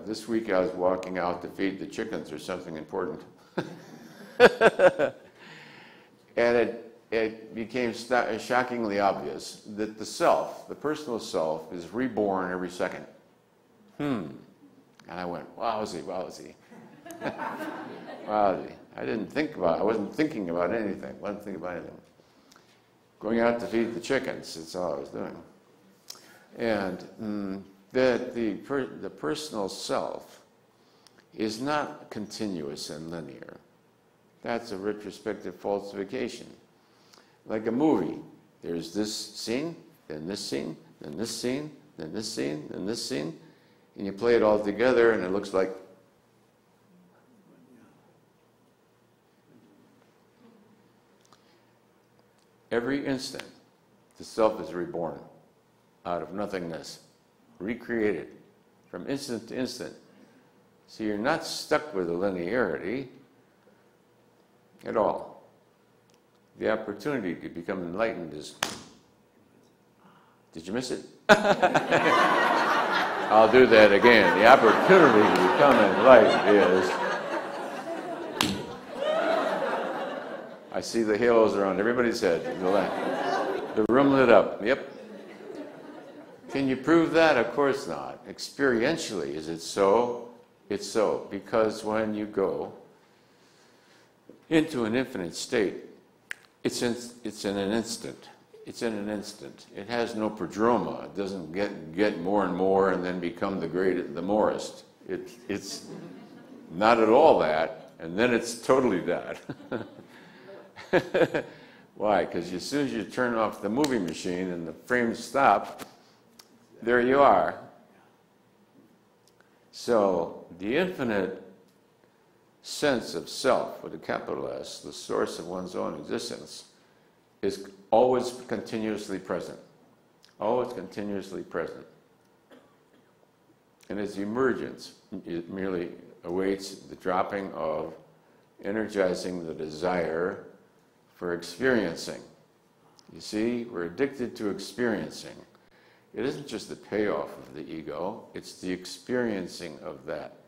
This week I was walking out to feed the chickens or something important. And it became shockingly obvious that the self, the personal self, is reborn every second. And I went, wowsy, wowsy. Wowsy. I wasn't thinking about anything. Going out to feed the chickens, that's all I was doing. And that the personal self is not continuous and linear. That's a retrospective falsification. Like a movie, there's this scene, then this scene, then this scene, then this scene, then this scene, and you play it all together and it looks like every instant the self is reborn out of nothingness, recreated from instant to instant. So you're not stuck with a linearity at all. The opportunity to become enlightened is... Did you miss it? I'll do that again. The opportunity to become enlightened is... I see the halos around everybody's head. The room lit up. Yep. Can you prove that? Of course not. Experientially, is it so? It's so. Because when you go into an infinite state, it's in an instant. It's in an instant. It has no prodroma. It doesn't get more and more and then become the morest. It's not at all that, and then it's totally that. Why? Because as soon as you turn off the movie machine and the frames stop, there you are. So the infinite sense of self, with a capital S, the source of one's own existence, is always continuously present. Always continuously present. And its emergence, it merely awaits the dropping of energizing the desire for experiencing. You see, we're addicted to experiencing. It isn't just the payoff of the ego, it's the experiencing of that.